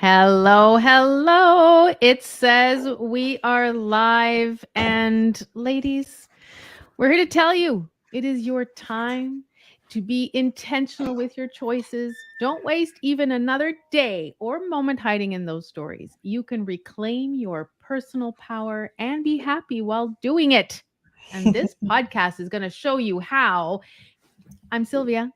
Hello, hello. It says we are live. And ladies, we're here to tell you it is your time to be intentional with your choices. Don't waste even another day or moment hiding in those stories. You can reclaim your personal power and be happy while doing it. And this podcast is going to show you how. I'm Sylvia.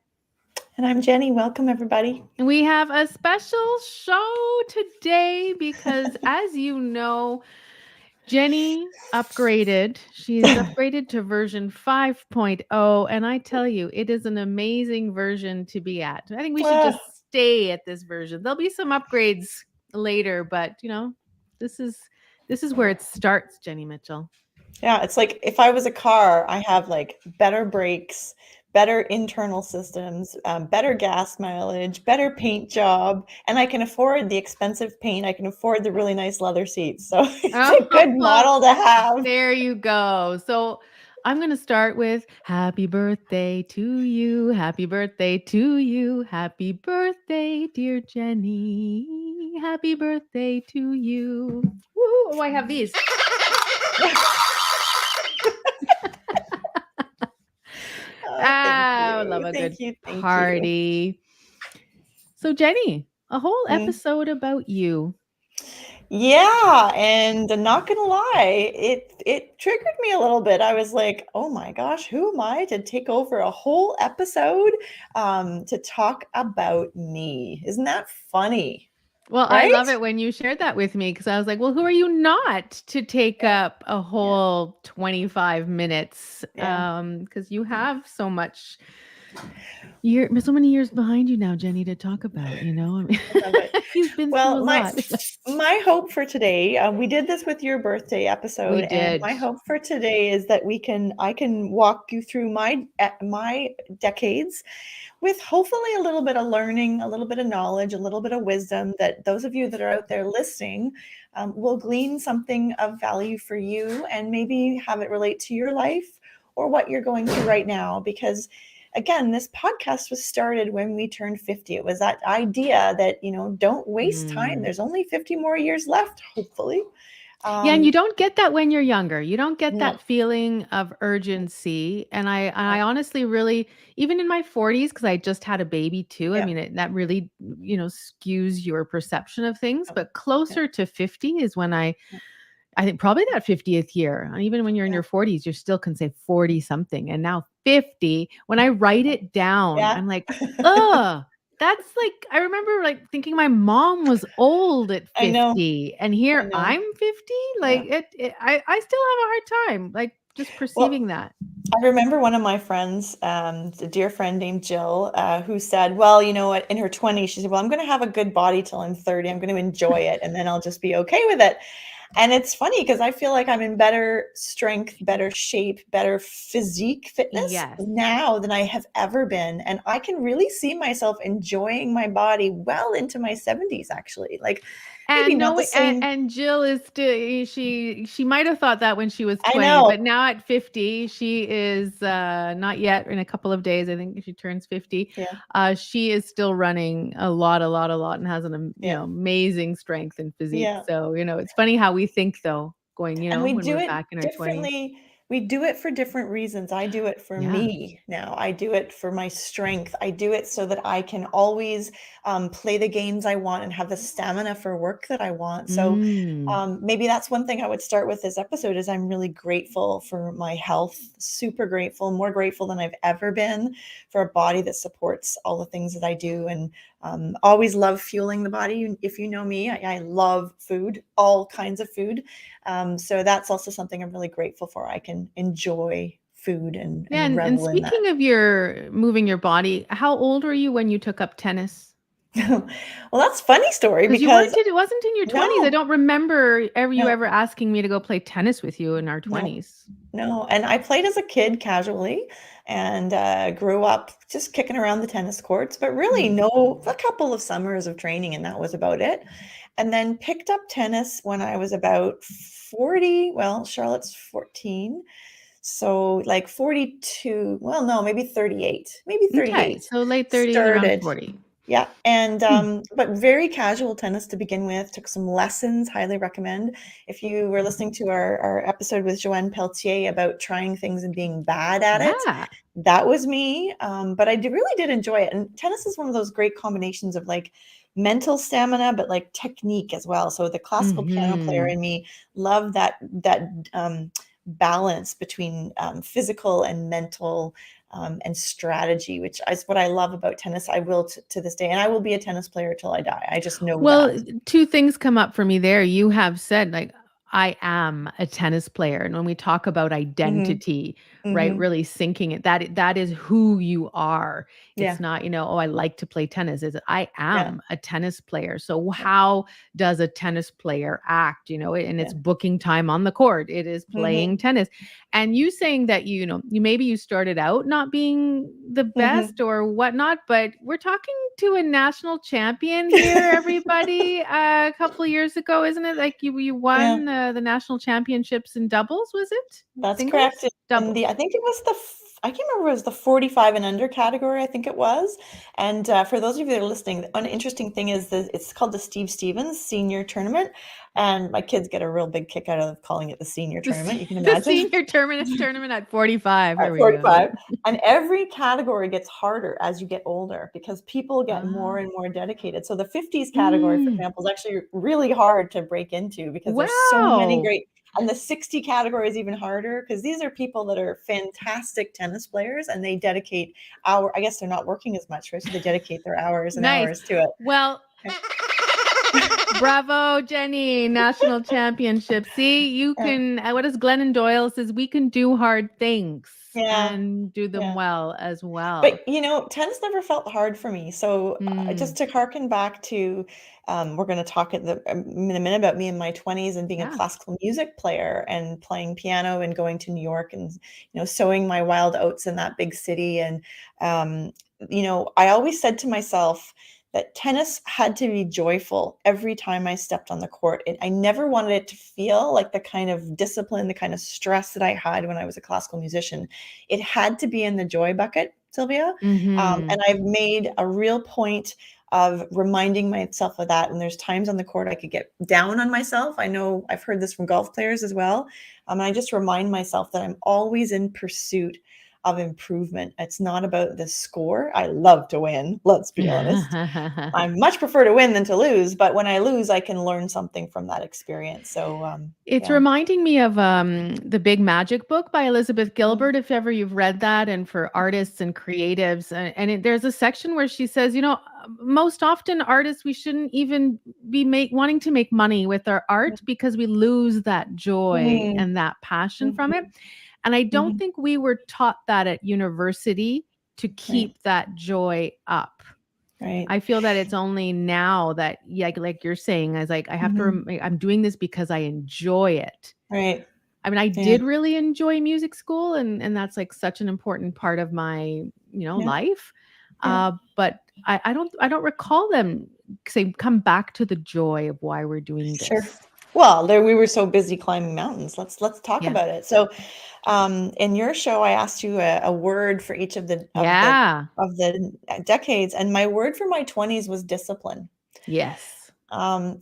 And I'm Jenny. Welcome, everybody. And we have a special show today because, as you know, Jenny upgraded. She's upgraded to version 5.0. And I tell you, it is an amazing version to be at. I think we should Ah, just stay at this version. There'll be some upgrades later, but this is this is where it starts, Jenny Mitchell. yeah, it's like if I was a car, I have like better brakes, better internal systems, better gas mileage, better paint job, and I can afford the expensive paint. I can afford the really nice leather seats. So it's a good Oh, model to have. there you go. So I'm going to start with happy birthday to you. Happy birthday to you. Happy birthday, dear Jenny. Happy birthday to you. Woo! Oh, I have these. Thank I love you. a good Thank you. Thank you. party. So, Jenny, a whole Mm. episode about you. Yeah, and I'm not gonna lie, it triggered me a little bit. I was like, "Oh my gosh, who am I to take over a whole episode to talk about me?" Isn't that funny? Well, I Right? love it when you shared that with me because I was like, well, who are you not to take Yeah, up a yeah, whole 25 minutes? yeah. Because you have so much so many years behind you now, Jenny, to talk about, I mean, I love it. you've been through Well, a my lot. my hope for today, we did this with your birthday We episode, and did. my hope for today is that I can walk you through my decades with hopefully a little bit of learning, a little bit of knowledge, a little bit of wisdom that those of you that are out there listening will glean something of value for you and maybe have it relate to your life or what you're going through right now. Because again, this podcast was started when we turned 50. It was that idea that, don't waste time. Mm. There's only 50 more years left, hopefully. Yeah, and you Um, don't get that when you're younger. You don't get no, that feeling of urgency. And I honestly really, even in my 40s, because I just had a baby too. I yeah, mean, that really, skews your perception of things. yeah, But yeah, closer to 50 is when I think probably that 50th year. And even when you're in yeah, your 40s, you still can say 40 something. And now 50, when I write it down, yeah. I'm like, ugh. That's like I remember like thinking my mom was old at I know, 50 and I here know. I'm 50. Yeah. Like I still have a hard time like just Well, perceiving that. I remember one of my friends, a dear friend named Jill, who said, "Well, you know what? In her 20s, she said, well, I'm going to have a good body till I'm 30. I'm going to enjoy it, and then I'll just be okay with it." And it's funny because I feel like I'm in better strength, better shape, better physique fitness Yes. now than I have ever been. And I can really see myself enjoying my body well into my 70s, actually. Like maybe And not no, the same. and Jill is still she might have thought that when she was I 20, know. but now at 50, she is not yet in a couple of days. I think she turns 50. Yeah. She is still running a lot and has an Yeah. amazing strength and physique. Yeah. So, it's funny how we think though, going, And we when do we're it back in our 20s. differently. We do it for different reasons. I do it for Yeah. me now. I do it for my strength. I do it so that I can always play the games I want and have the stamina for work that I want. So Mm. maybe that's one thing I would start with this episode is I'm really grateful for my health, super grateful, more grateful than I've ever been for a body that supports all the things that I do. And always love fueling the body. If you know me, I love food, all kinds of food. So that's also something I'm really grateful for. I can enjoy food Yeah, and and revel in that. speaking of your moving your body, how old were you when you took up tennis? Well, that's a funny story Because because it wasn't in your 20s. I no, don't remember you no, ever asking me to go play tennis with you in our no, 20s. no. And I played as a kid casually and grew up just kicking around the tennis courts, but really Mm. a couple of summers of training, and that was about it. And then picked up tennis when I was about 40. Well, Charlotte's 14. So like 42, well, no, maybe 38, maybe Okay, 38 so late 30s, around started. 40. Yeah, and Hmm. but very casual tennis to begin with. Took some lessons, highly recommend. If you were listening to our episode with Joanne Pelletier about trying things and being bad at it, Yeah. that was me. But I really did enjoy it. And tennis is one of those great combinations of like mental stamina, but like technique as well. So the classical piano player Hmm. in me loved that balance between physical and mental and strategy, which is what I love about tennis. I will to this day, and I will be a tennis player till I die. I just know that. Well, two things come up for me there. You have said, like, I am a tennis player. And when we talk about Hmm. identity, right, Hmm. really sinking it, that is who you are. It's Yeah, not, oh, I like to play tennis. Is I yeah, am a tennis player. So yeah, how does a tennis player act? And yeah. it's booking time on the court. It is Hmm. playing tennis. And you saying that you maybe you started out not being the Hmm. best or whatnot, but we're talking to a national champion here, everybody. A couple of years ago, isn't it? Like you Yeah. won the national championships in doubles, was it? That's correct. Singles? In Doubles. I think it was I can't remember, it was the 45 and under category, I think it was. And for those of you that are listening, an interesting thing is that it's called the Steve Stevens Senior Tournament. And my kids get a real big kick out of calling it the Senior Tournament. You can The imagine. senior tournament at 45. At There we go. 45. And every category gets harder as you get older because people get more Ah. and more dedicated. So the 50s category, for Mm. example, is actually really hard to break into because there's so many Wow. great, and the 60 category is even harder because these are people that are fantastic tennis players and they dedicate I guess they're not working as much, right? So they dedicate their hours and Nice. hours to it. Well, bravo, Jenny, national championship. See, you Yeah. can, what does Glennon Doyle says? We can do hard things Yeah. and do them Yeah. well as well. But, tennis never felt hard for me. So, just Mm, to harken back to, we're going to talk in a minute about me in my 20s and being a yeah. classical music player and playing piano and going to New York and, sowing my wild oats in that big city. And, I always said to myself that tennis had to be joyful every time I stepped on the court. I never wanted it to feel like the kind of discipline, the kind of stress that I had when I was a classical musician. It had to be in the joy bucket, Sylvia. Mhm. And I've made a real point of reminding myself of that. And there's times on the court I could get down on myself. I know I've heard this from golf players as well. And I just remind myself that I'm always in pursuit of improvement. It's not about the score. I love to win, let's be honest. I much prefer to win than to lose, but when I lose, I can learn something from that experience. So, It's yeah. reminding me of The Big Magic Book by Elizabeth Mm, Gilbert, if ever you've read that, and for artists and creatives. There's a section where she says, most often artists, we shouldn't even be wanting to make money with our art because we lose that joy mm, and that passion from it. mhm, And I don't mhm. think we were taught that at university to Right, keep that joy up. right. I feel that it's only now that, yeah, like you're saying, I was like, I have to, Mhm. I'm doing this because I enjoy it. Right. I mean, I Yeah, did really enjoy music school, and that's like such an important part of my, yeah, life. yeah. But I don't recall them say come back to the joy of why we're doing Sure. this. Well, there we were so busy climbing mountains. Let's talk Yeah. about it. So, in your show, I asked you a word for each of Yeah. the decades, and my word for my 20s was discipline. Yes.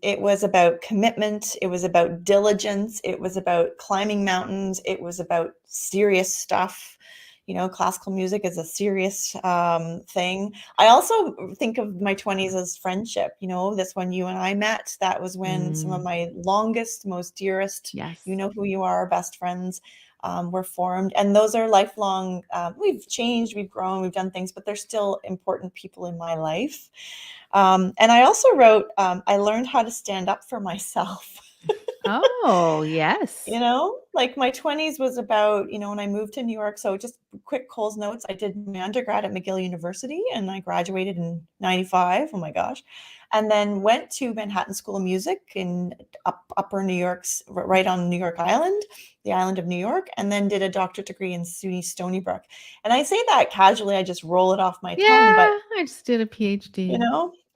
It was about commitment. It was about diligence. It was about climbing mountains. It was about serious stuff. Classical music is a serious thing. I also think of my 20s as friendship. This when you and I met, that was when some of Mm, my longest, most dearest, yes. you know who you are, best friends were formed. And those are lifelong. We've changed, we've grown, we've done things, but they're still important people in my life. And I also wrote, I learned how to stand up for myself. Oh, yes. Like my 20s was about, when I moved to New York. So just quick Coles notes. I did my undergrad at McGill University and I graduated in 95. Oh my gosh. And then went to Manhattan School of Music in upper New York's right on New York Island, the island of New York, and then did a doctorate degree in SUNY Stony Brook. And I say that casually, I just roll it off my Yeah, tongue, but I just did a PhD.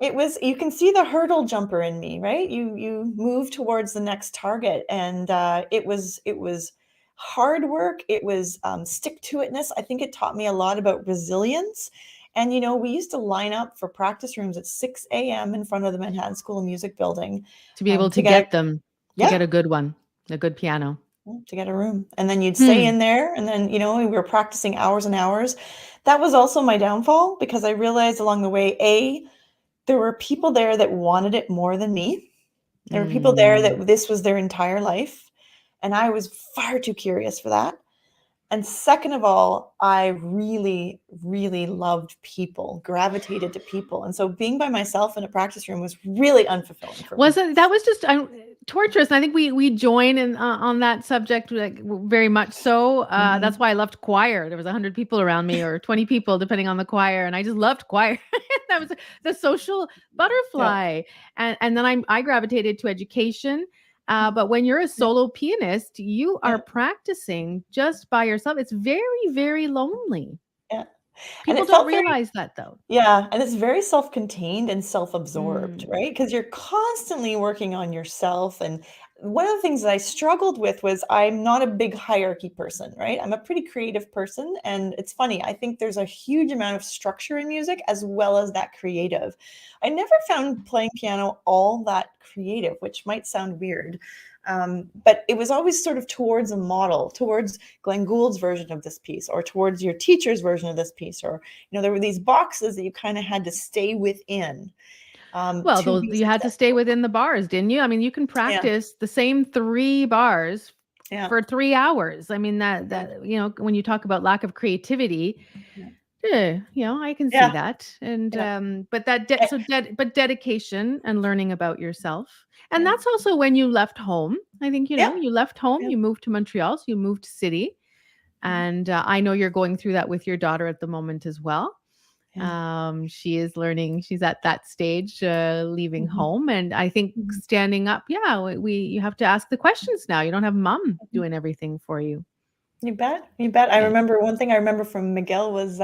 it was, you can see the hurdle jumper in me, right? You move towards the next target, and it was hard work. It was stick to itness. I think it taught me a lot about resilience, And, we used to line up for practice rooms at 6 a.m. in front of the Manhattan School of Music building To be able to to get get them, to yeah, get a good one, a good piano. to get a room. And then you'd stay in there. And then, we were practicing hours and hours. That was also my downfall because I realized along the way, there were people there that wanted it more than me. There were people there that this was their entire life. And I was far too curious for that. And second of all, I really, really loved people, gravitated to people. And so being by myself in a practice room was really unfulfilling for me. That was just torturous. And I think we join in on that subject, like, very much so. That's why I loved choir. There was 100 people around me, or 20 people, depending on the choir, and I just loved choir. That was the social butterfly. And then I gravitated to education. But when you're a solo pianist, you are practicing just by yourself. It's very, very lonely. Yeah. And People it don't felt very, realize that, though. yeah, and it's very self-contained and self-absorbed, right? Because you're constantly working on yourself. And one of the things that I struggled with was I'm not a big hierarchy person, right? I'm a pretty creative person. And it's funny, I think there's a huge amount of structure in music as well as that creative. I never found playing piano all that creative, which might sound weird. But it was always sort of towards a model, towards Glenn Gould's version of this piece, or towards your teacher's version of this piece, or there were these boxes that you kind of had to stay within. Well, To those be you had to stay successful. within the bars, didn't you? I mean, you can Yeah, practice the same 3 bars yeah, for 3 hours. I mean, yeah, when you talk about lack of creativity, yeah, I can see yeah, that. And yeah, but but dedication and learning about yourself. And yeah, that's also when you left home. I think, yeah, you left home, yeah, you moved to Montreal, so you moved city. yeah, And I know you're going through that with your daughter at the moment as well. yeah. She is learning. She's at that stage, leaving Mhm, home, and I think mhm, standing up. Yeah, you have to ask the questions now. You don't have mom mhm. doing everything for you. You bet. You bet. I Yeah. remember one thing I remember from Miguel was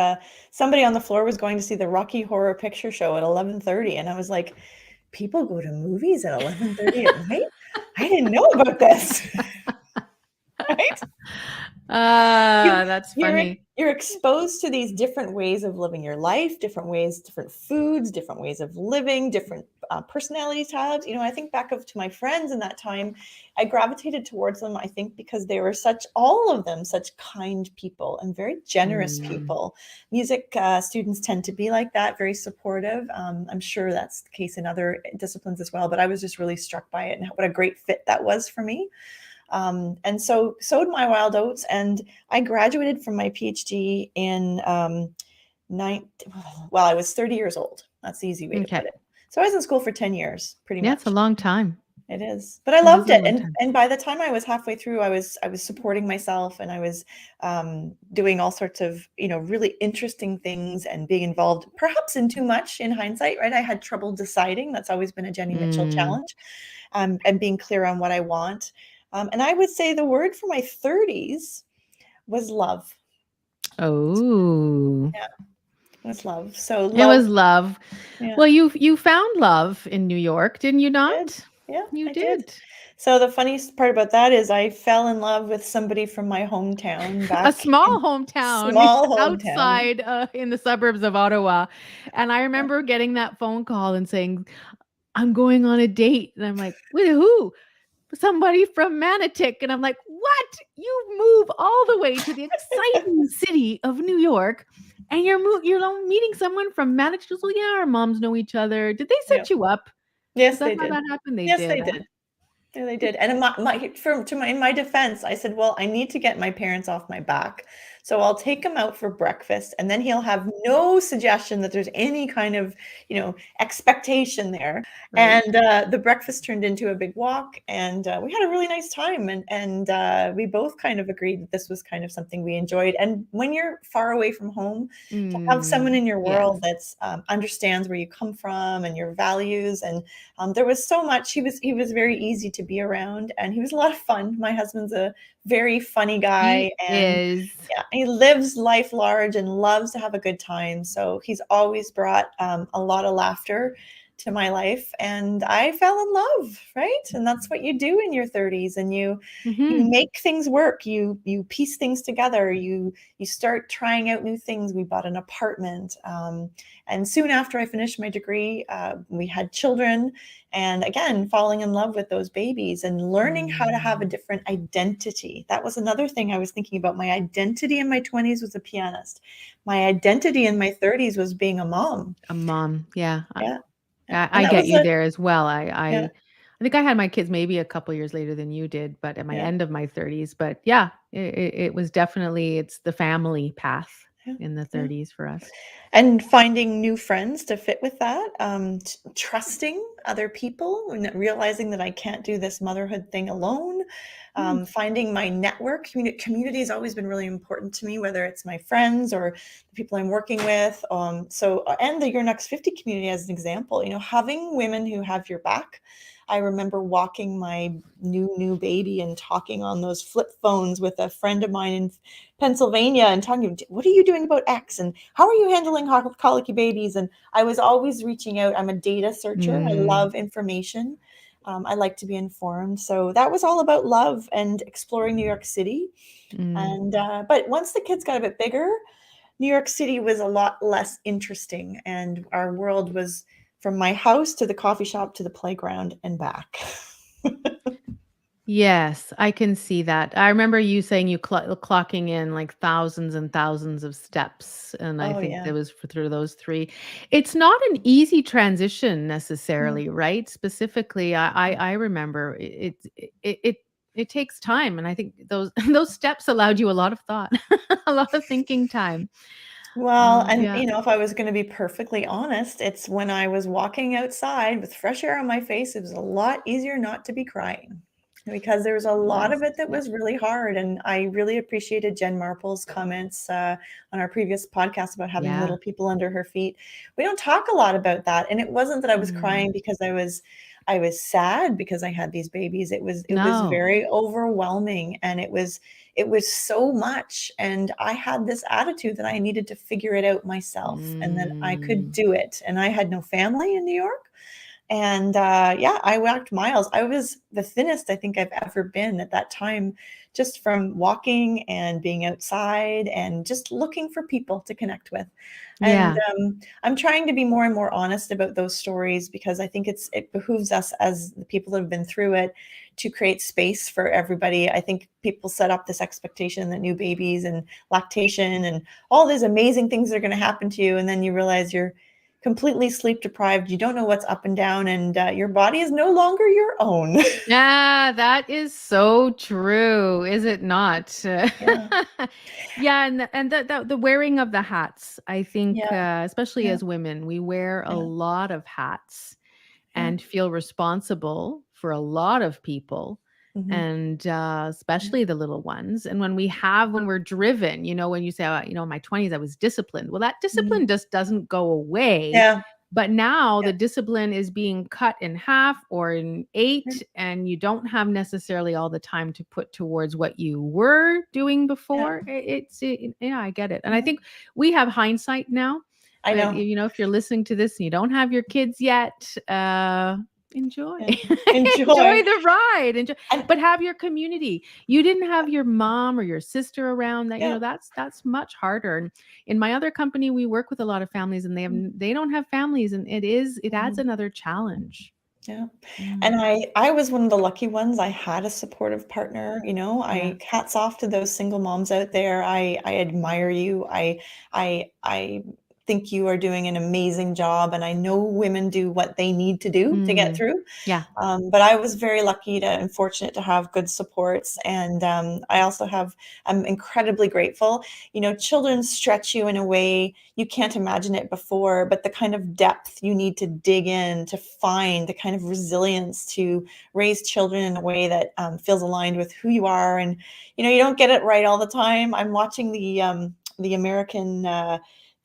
somebody on the floor was going to see the Rocky Horror Picture Show at 11:30, and I was like, people go to movies at 11:30 at night? I didn't know about this. Right? You That's you're funny. you're exposed to these different ways of living your life, different ways, different foods, different ways of living, different personality types. I think back to my friends in that time, I gravitated towards them, I think, because they were all of them, such kind people and very generous Mm. people. Music students tend to be like that, very supportive. I'm sure that's the case in other disciplines as well, but I was just really struck by it and what a great fit that was for me. And so sowed my wild oats, and I graduated from my PhD in I was 30 years old. That's the easy way to Okay. put it. So I was in school for 10 years, pretty Yeah, it's a much. long time. It is, but I It is loved a it. long time. And by the time I was halfway through, I was supporting myself, and I was doing all sorts of really interesting things and being involved, perhaps in too much in hindsight. Right, I had trouble deciding. That's always been a Jenny Mitchell Mm. challenge, and being clear on what I want. And I would say the word for my 30s was love. Oh, Yeah, was love. So it love. was love. Yeah, Well, you found love in New York, didn't you I did. not? Yeah, You I did. did. So the funniest part about that is I fell in love with somebody from my hometown A back small in hometown small hometown. outside, in the suburbs of Ottawa. And I remember getting that phone call and saying, "I'm going on a date." And I'm like, "With who?" "Somebody from Manotick." And I'm like, "What? You move all the way to the exciting city of New York, and you're meeting someone from Manotick?" She goes, "Well, yeah, our moms know each other." Did they Yeah. set you up? Is Yes, that they how did. that happened? They Yes, did, they huh? did. Yeah, they did. And in my defense, I said, well, I need to get my parents off my back. So I'll take him out for breakfast, and then he'll have no suggestion that there's any kind of, expectation there. Right. And the breakfast turned into a big walk, and we had a really nice time. And we both kind of agreed that this was kind of something we enjoyed. And when you're far away from home, to have someone in your Yes. world that's understands where you come from and your values, and there was so much. He was very easy to be around, and he was a lot of fun. My husband's a very funny guy, He and is. yeah, he lives life large and loves to have a good time. So he's always brought a lot of laughter to my life, and I fell in love, right? And that's what you do in your 30s, and you Hmm. make things work. You piece things together. You start trying out new things. We bought an apartment, and soon after I finished my degree, we had children, and again, falling in love with those babies and learning how to have a different identity. That was another thing I was thinking about. My identity in my 20s was a pianist. My identity in my 30s was being a mom. A mom. Yeah. Yeah. Yeah. I And I that get was you a there as well. yeah, I think I had my kids maybe a couple years later than you did, but at my yeah, end of my 30s. But yeah, it was definitely it's the family path yeah, in the yeah. 30s for us. And finding new friends to fit with that, trusting other people and realizing that I can't do this motherhood thing alone. Mm, Finding my network. Community has always been really important to me, whether it's my friends or the people I'm working with. And the Your Next 50 community as an example, having women who have your back. I remember walking my new baby and talking on those flip phones with a friend of mine in Pennsylvania and talking, what are you doing about X? And how are you handling colicky babies? And I was always reaching out. I'm a data searcher. I mm, love information. I like to be informed. So that was all about love and exploring New York City. mm. And but once the kids got a bit bigger, New York City was a lot less interesting, and our world was from my house to the coffee shop to the playground and back. Yes, I can see that. I remember you saying you clocking in like thousands and thousands of steps, and I Oh think yeah. there was through those three. It's not an easy transition Mm. necessarily, right? Specifically, I remember it takes time, and I think those those steps allowed you a lot of thought, a lot of thinking time. Well, and Yeah. if I was going to be perfectly honest, it's when I was walking outside with fresh air on my face, it was a lot easier not to be crying because there was a lot Yes. of it that Yeah. was really hard. And I really appreciated Jen Marple's comments on our previous podcast about having Yeah. little people under her feet. We don't talk a lot about that. And it wasn't that I was Mm. crying because I was sad because I had these babies. It was No. very overwhelming, and it was so much, and I had this attitude that I needed to figure it out myself and that I could Mm. do it, and I had no family in New York, and yeah, I walked miles. I was the thinnest I think I've ever been at that time, just from walking and being outside and just looking for people to connect with. And Yeah. I'm trying to be more and more honest about those stories because I think it behooves us as the people that have been through it to create space for everybody. I think people set up this expectation that new babies and lactation and all these amazing things are going to happen to you, and then you realize you're completely sleep deprived. You don't know what's up and down, and your body is no longer your own. Yeah, that is so true, is it not? Yeah, Yeah, and the wearing of the hats. I think, yeah, especially yeah, as women, we wear a yeah, lot of hats yeah. and feel responsible for a lot of people, Hmm. and Yeah, especially the little ones. And when we're driven, when you say, in my 20s, I was disciplined. Well, that hmm, discipline just doesn't go away, yeah, but now yeah, the discipline is being cut in half or in yeah, eight, and you don't have necessarily all the time to put towards what you were doing yeah, before. Yeah, I get it. And I yeah. think we have hindsight now. I But know. if you're listening to this and you don't have your kids yet, enjoy. Yeah. Enjoy Enjoy. the ride. Enjoy, And but have your community. You didn't have your mom or your sister around that, yeah. that's much harder. And in my other company, we work with a lot of families, and they don't have families, and it adds Mhm. another challenge. Yeah. Mm, And I was one of the lucky ones. I had a supportive partner, yeah. I hats off to those single moms out there. I admire you. I think you are doing an amazing job, and I know women do what they need to do to get Mm, through. yeah. But I was very lucky and fortunate to have good supports, and I also I'm incredibly grateful. Children stretch you in a way you can't imagine it before, but the kind of depth you need to dig in to find the kind of resilience to raise children in a way that feels aligned with who you are, and you don't get it right all the time. I'm watching the American.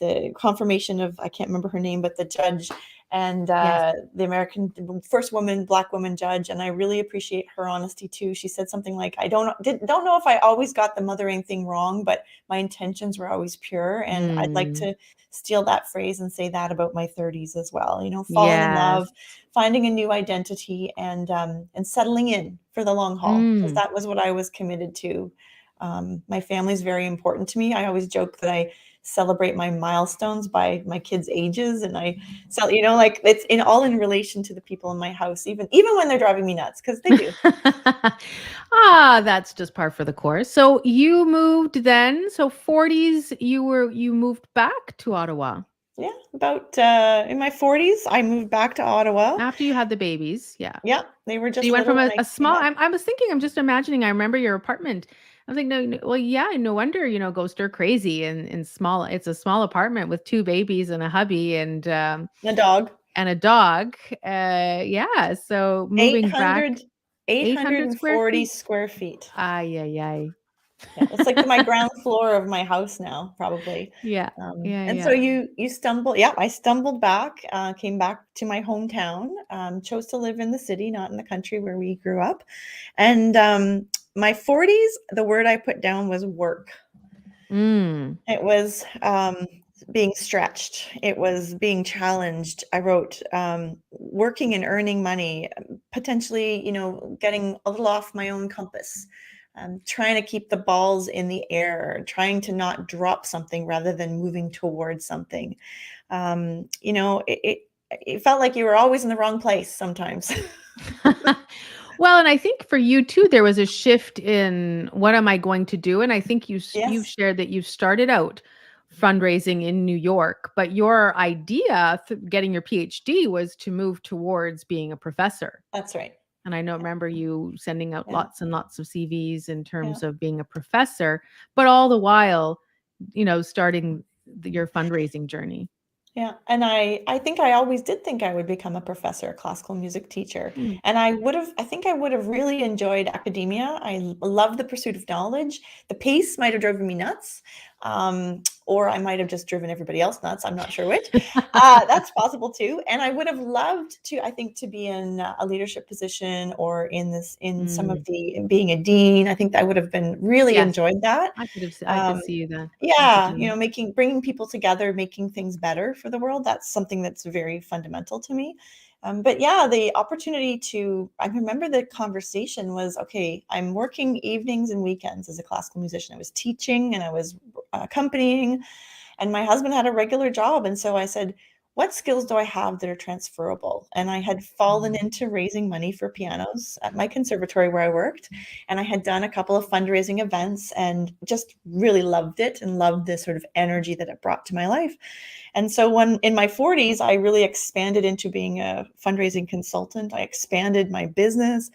The confirmation of, I can't remember her name, but the judge, and Yes. the American first woman, Black woman judge. And I really appreciate her honesty too. She said something like, "I don't know if I always got the mothering thing wrong, but my intentions were always pure." And I'd like Mm. to steal that phrase and say that about my 30s as well. Falling in Yes. love, finding a new identity, and settling in for the long haul, because Mm. that was what I was committed to. My family's very important to me. I always joke that I celebrate my milestones by my kids' ages, and I sell, like it's in relation to the people in my house, even when they're driving me nuts, because they do. That's just par for the course. So you moved then. So 40s, you moved back to Ottawa Yeah, about in my 40s, I moved back to Ottawa. after you had the babies. Yeah. Yeah, they were So just you went from little when I a came small. back. I was thinking. I'm just imagining. I remember your apartment. I was like, no, no, well, yeah, no wonder go stir crazy in small. It's a small apartment with two babies and a hubby The dog. and a dog. Yeah. So eight moving back, hundred, eight 800 hundred square forty feet. square feet. Ay, ay, ay. Yeah, it's like my ground floor of my house now, probably. Yeah. Yeah. And so Yeah. you stumble. Yeah, I stumbled back, came back to my hometown, chose to live in the city, not in the country where we grew up. And my 40s, the word I put down was work. Mm. It was being stretched. It was being challenged. I wrote working and earning money, potentially, getting a little off my own compass, trying to keep the balls in the air, trying to not drop something rather than moving towards something. It felt like you were always in the wrong place sometimes. Well, and I think for you too, there was a shift in what am I going to do? And I think you've Yes, shared that you started out fundraising in New York, but your idea getting your PhD was to move towards being a professor. that's right. And I know remember you sending out Yeah, lots and lots of CVs in yeah. terms of being a professor, but all the while, starting your fundraising journey. Yeah, and I think I always did think I would become a professor, a classical music teacher, Mm. and I think I would have really enjoyed academia. Love the pursuit of knowledge. The pace might have driven me nuts, or I might have just driven everybody else nuts. I'm not sure which. That's possible too. And I would have loved to, I think, to be in a leadership position or in some of Mm. the being a dean. I think I would have been really Yes, enjoyed that. I could Um, see you then as a yeah, dean. bringing people together, making things better for the world. That's something that's very fundamental to me. But yeah, the opportunity I remember the conversation was, okay, I'm working evenings and weekends as a classical musician. I was teaching and I was accompanying, and my husband had a regular job. And so I said, what skills do I have that are transferable? And I had fallen Mm. into raising money for pianos at my conservatory where I worked. And I had done a couple of fundraising events and just really loved it and loved the sort of energy that it brought to my life. And so when in my 40s, I really expanded into being a fundraising consultant. I expanded my business.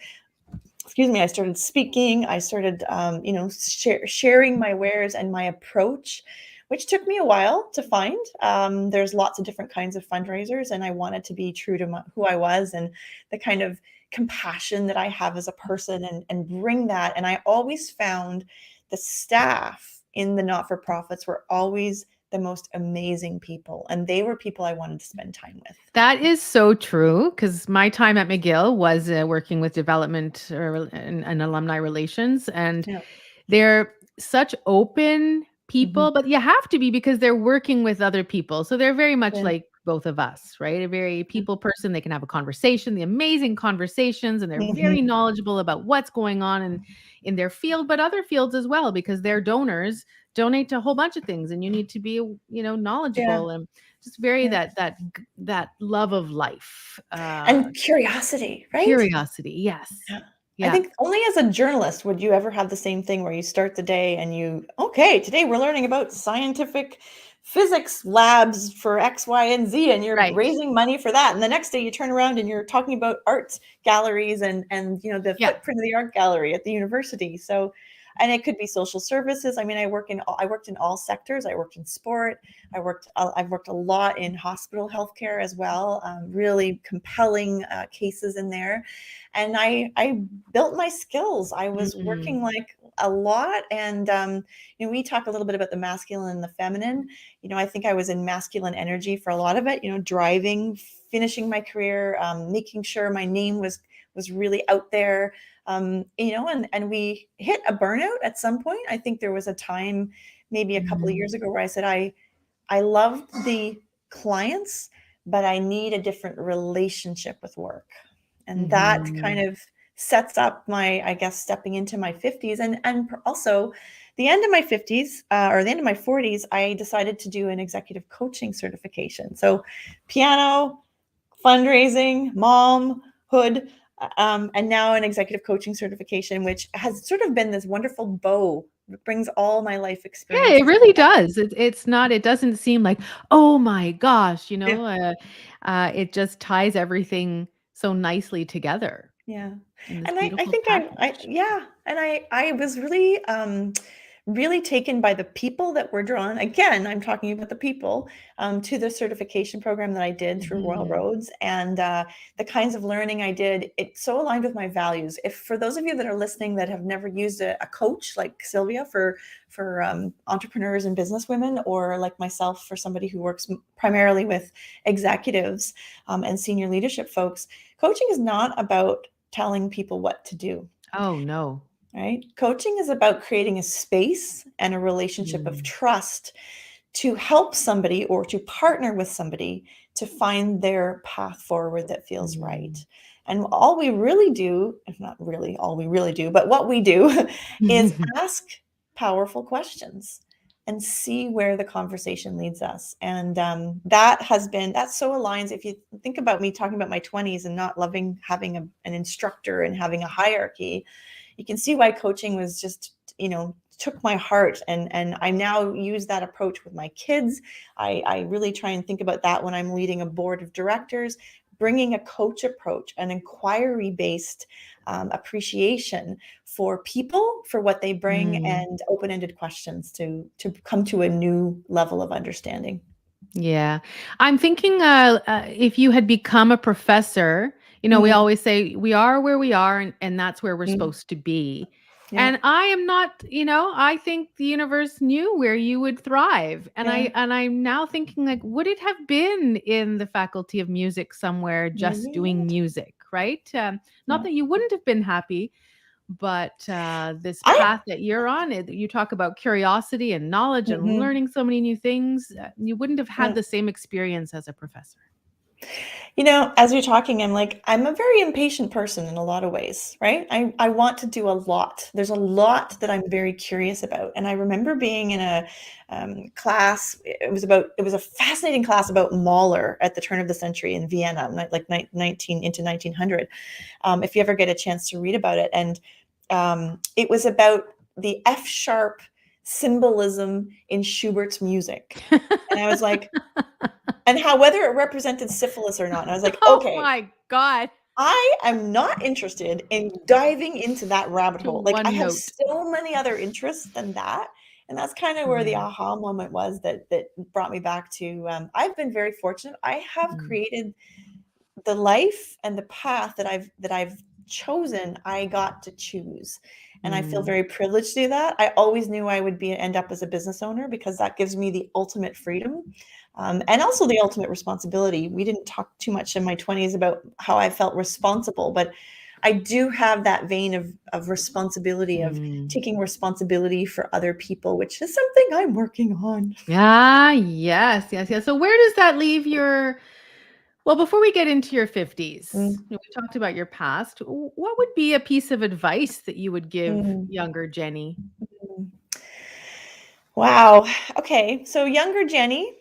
Excuse me. I started speaking. I started, sharing my wares and my approach, which took me a while to find. There's lots of different kinds of fundraisers, and I wanted to be true to who I was and the kind of compassion that I have as a person, and bring that. And I always found the staff in the not-for-profits were always the most amazing people, and they were people I wanted to spend time with. That is so true because my time at McGill was working with development and alumni relations, and Yeah. they're such open Mhm. people, but you have to be because they're working with other people. So they're very much Yeah. like both of us, right? A very people person. They can have a conversation, the amazing conversations, and they're very Mhm. knowledgeable about what's going on in their field, but other fields as well, because their donors donate to a whole bunch of things, and you need to be, Yeah. knowledgeable and just very Yeah. that love of life, And curiosity, right? curiosity. Yes, Yeah. I yeah, think only as a journalist would you ever have the same thing where you start the day and okay, today we're learning about scientific physics labs for X, Y, and Z, and you're right, raising money for that. And the next day you turn around and you're talking about art galleries and the yeah. footprint of the art gallery at the university. So, and it could be social services. I mean, I worked in all sectors. I worked in sport. I've worked a lot in hospital healthcare as well. Really compelling cases in there, and I built my skills. I was Mm. working like a lot, and we talk a little bit about the masculine and the feminine. I think I was in masculine energy for a lot of it. Driving finishing my career, making sure my name was really out there. And we hit a burnout at some point. I think there was a time, maybe a couple of years ago, where I said, I love the clients, but I need a different relationship with work. And that kind of sets up my, I guess, stepping into my 50s, and also the end of my 50s, or the end of my 40s, I decided to do an executive coaching certification. So piano, fundraising, momhood, and now an executive coaching certification, which has sort of been this wonderful bow. It brings all my life Yeah, it experiences really together. does. It's not, it doesn't seem like, oh my gosh, Yeah. it just ties everything so nicely together Yeah. in this And I beautiful think package. yeah. And I was really, really taken by the people that were drawn. Again, I'm talking about the people, to the certification program that I did through Royal Mhm. Roads, and the kinds of learning I did. It so aligned with my values. If for those of you that are listening that have never used a coach like Sylvia for entrepreneurs and businesswomen, or like myself for somebody who works primarily with executives, and senior leadership folks, coaching is not about telling people what to do. Oh, no. Right? Coaching is about creating a space and a relationship of Mm. trust to help somebody or to partner with somebody to find their path forward that feels right. Mm. And all we really do, if not really all we really do, but what we do is ask powerful questions and see where the conversation leads us. And that so aligns. If you think about me talking about my 20s and not loving having an instructor and having a hierarchy, you can see why coaching was just, took my heart, and I now use that approach with my kids. I really try and think about that when I'm leading a board of directors, bringing a coach approach, an inquiry based appreciation for people, for what they bring, Mm. and open-ended questions to come to a new level of understanding. Yeah. I'm thinking, if you had become a professor, we Mm, always say we are where we are, and that's where we're mm, supposed to be. yeah, And I am not, I think the universe knew where you would thrive. And yeah, I'm now thinking, like, would it have been in the faculty of music somewhere just maybe, doing music, right? Not yeah. that you wouldn't have been happy, but this I path that you're on, you talk about curiosity and knowledge and mhm, learning so many new things. You wouldn't have had yeah. the same experience as a professor. As you're talking, I'm like, I'm a very impatient person in a lot of ways, right? I want to do a lot. There's a lot that I'm very curious about. And I remember being in a class. It was a fascinating class about Mahler at the turn of the century in Vienna, like 19 into 1900. If you ever get a chance to read about it. And it was about the F sharp symbolism in Schubert's music. And I was like, and how whether it represented syphilis or not. And I was like, Oh okay, my God. I am not interested in diving into that rabbit To hole. Like I one have note. so many other interests than that. And that's kind of where the Yeah. aha moment was that brought me back to I've been very fortunate. I have Mm. created the life and the path that I've chosen. I got to choose. And I feel Mm. very privileged to do that. I always knew I would end up as a business owner, because that gives me the ultimate freedom, and also the ultimate responsibility. We didn't talk too much in my 20s about how I felt responsible, but I do have that vein of responsibility, of Mm. taking responsibility for other people, which is something I'm working on. Ah, yes, yes, yes. So where does that leave your, well, before we get into your 50s, Mm, we talked about your past. What would be a piece of advice that you would give mm, younger Jenny? mm. Wow. Okay. So younger Jenny,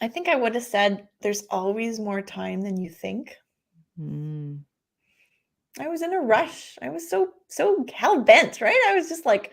I think I would have said there's always more time than you think. Mm. I was in a rush. I was so hell bent, right? I was just like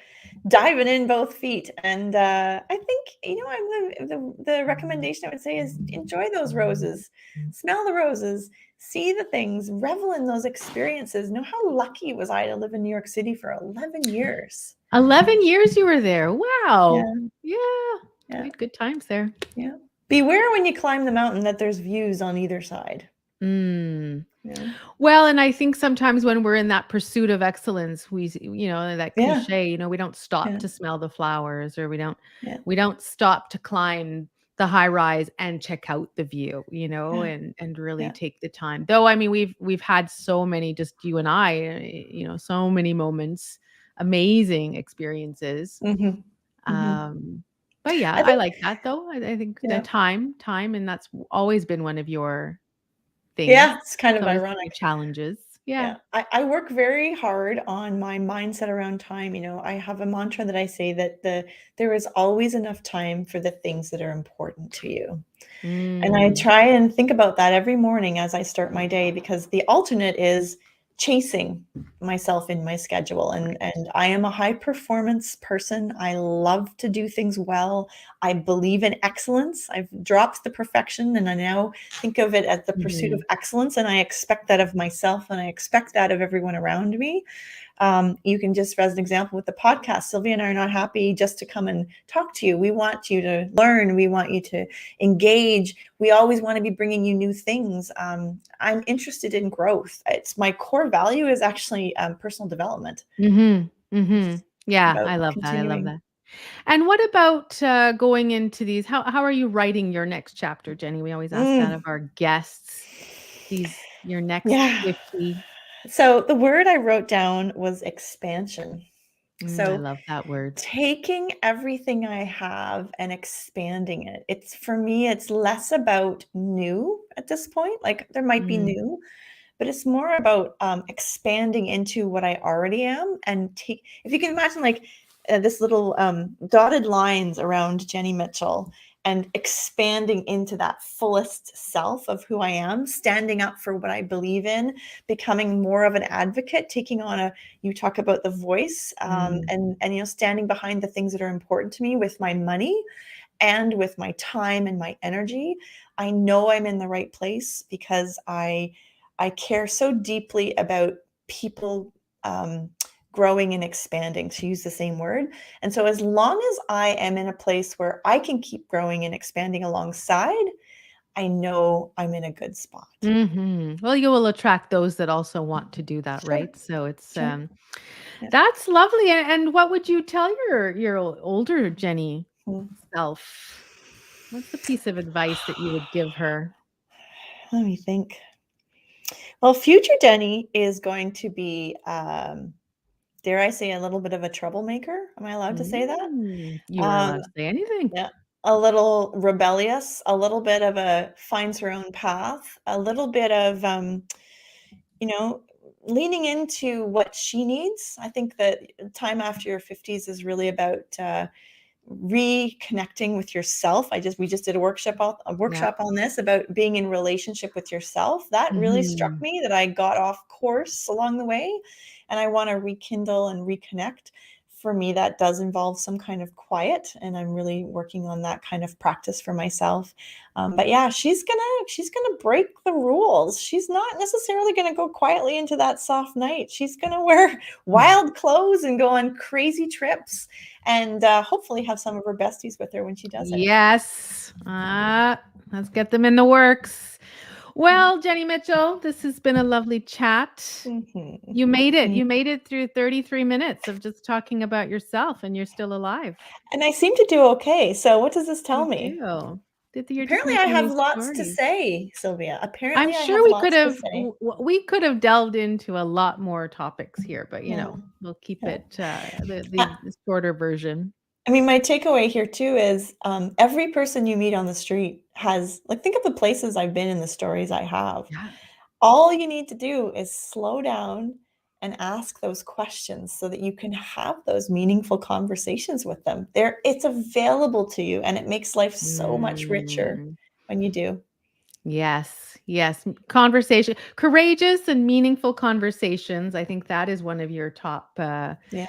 diving in both feet, and I think I'm the recommendation I would say is enjoy those roses, smell the roses, see the things, revel in those experiences. Know how lucky was I to live in New York City for 11 years. 11 years you were there. Wow. Yeah, Yeah. You yeah, had good times there. yeah. Beware when you climb the mountain that there's views on either side. Mm. Yeah, Well, and I think sometimes when we're in that pursuit of excellence, that yeah, cliche, we don't stop yeah, to smell the flowers, or we don't yeah. we don't stop to climb the high rise and check out the view, Yeah. and really Yeah. take the time. Though, I mean, we've had so many, just you and I, so many moments, amazing experiences. Mhm. Mhm. Um, but yeah, I I think like that though. I think the yeah. time, and that's always been one of your things. Yeah, it's kind It's of always been ironic. your challenges. Yeah. Yeah, I work very hard on my mindset around time. I have a mantra that I say that there is always enough time for the things that are important to you. And I Mm. try and think about that every morning as I start my day, because the alternate is chasing myself in my schedule. And Right. and I am a high performance person. I love to do things well. I believe in excellence. I've dropped the perfection and I now think of it as the pursuit of Mhm. excellence, and I expect that of myself and I expect that of everyone around me. You can just, as an example with the podcast, Sylvia and I are not happy just to come and talk to you. We want you to learn. We want you to engage. We always want to be bringing you new things. I'm interested in growth. It's my core value is actually personal development. Mhm. Mhm. It's Yeah, about I love that. I love continuing. that. And what about going into these? How are you writing your next chapter, Jenny? We always ask that Mm, of our guests. These your next yeah. 50. So the word I wrote down was expansion. I So love that word. taking everything I have and expanding it. It's for me, it's less about new at this point. Like there might be Mm. new, but it's more about expanding into what I already am. And take, if you can imagine, like this little dotted lines around Jenny Mitchell, and expanding into that fullest self of who I am, standing up for what I believe in, becoming more of an advocate, taking on a, you talk about the voice, Mm. and standing behind the things that are important to me with my money and with my time and my energy. I know I'm in the right place because I care so deeply about people growing and expanding, to use the same word. And so as long as I am in a place where I can keep growing and expanding alongside, I know I'm in a good spot. Mhm. Well, you will attract those that also want to do that, Sure, right? So it's sure. Yeah. that's lovely. And what would you tell your older Jenny Hmm. self? What's the piece of advice that you would give her? Let me think. Well, future Denny is going to be, dare I say, a little bit of a troublemaker. Am I allowed to say that? You are Um, allowed to say anything. yeah, a little rebellious, a little bit of a finds her own path, a little bit of, you know, leaning into what she needs. I think that time after your 50s is really about reconnecting with yourself. We just did a Yeah. workshop on this about being in relationship with yourself. That really struck Mhm. me, that I got off course along the way, and I want to rekindle and reconnect. For me, that does involve some kind of quiet, and I'm really working on that kind of practice for myself. But yeah, she's gonna break the rules. She's not necessarily gonna go quietly into that soft night. She's gonna wear wild clothes and go on crazy trips, and hopefully have some of her besties with her when she does it. Yes. Let's get them in the works. Yeah. Well, Jenny Mitchell, this has been a lovely chat. Mhm. You made it. Mhm. You made it through 33 minutes of just talking about yourself, and you're still alive. And I seem to do okay. So what does this tell You me? do. You're just Apparently, I making have these lots to stories. say, Sylvia. I'm Apparently, I sure have we could lots to have say. we could have delved into a lot more topics here, but Yeah. we'll keep Yeah. it the, Uh, the shorter version. I mean, my takeaway here too is every person you meet on the street has, like, think of the places I've been and the stories I have. Yeah. All you need to do is slow down and ask those questions so that you can have those meaningful conversations with them. It's available to you, and it makes life so much richer Mm. when you do. Yes, yes. Conversation, courageous and meaningful conversations. I think that is one of your Yeah.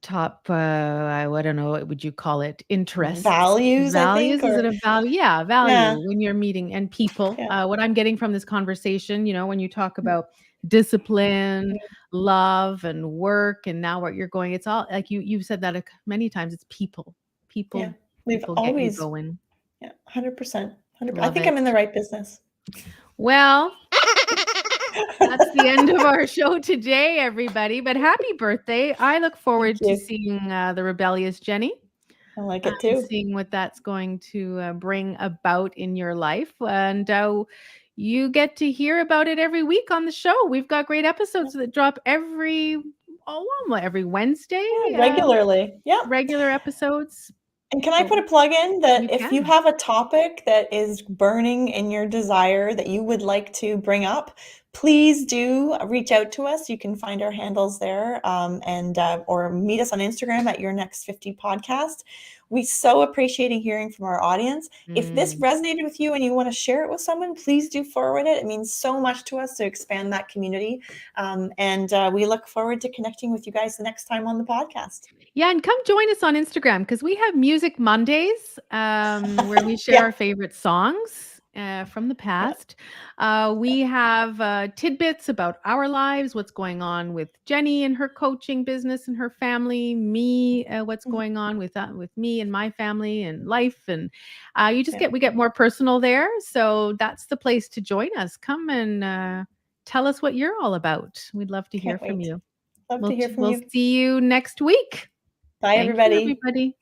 I don't know, what would you call it? Interests, Values, I think, values. Is it or a value? Yeah, yeah, value when you're meeting and people. yeah. What I'm getting from this conversation, when you talk about discipline, love, and work, and now what you're going, it's all like you've said that many times. It's people, Yeah. people, We've people get you always, going. yeah, 100%. 100 I Love think I'm it. in the right business. Well, that's the end of our show today, everybody. But happy birthday. I look Thank forward to you. seeing the rebellious Jenny. I like it too. seeing what that's going to bring about in your life. And you get to hear about it every week on the show. We've got great episodes that drop every Wednesday, Yeah, regularly. Yep. regular episodes. And can I So put a plug in that you if you can. have a topic that is burning in your desire that you would like to bring up, please do reach out to us. You can find our handles there, and or meet us on Instagram at Your Next 50 Podcast. We so appreciate hearing from our audience. If this Mm. resonated with you and you want to share it with someone, please do forward it. It means so much to us to expand that community. And we look forward to connecting with you guys the next time on the podcast. Yeah, and come join us on Instagram because we have Music Mondays, where we share Yeah. our favorite songs from the Yeah. past. We have tidbits about our lives, what's going on with Jenny and her coaching business and her family, me, what's Mhm. going on with me and my family and life, and Yeah. we get more personal there. So that's the place to join us. Come and tell us what you're all about. We'd love to hear Can't from wait. you. Love to hear from We'll you. see you next week. Bye, Thank you, everybody. everybody.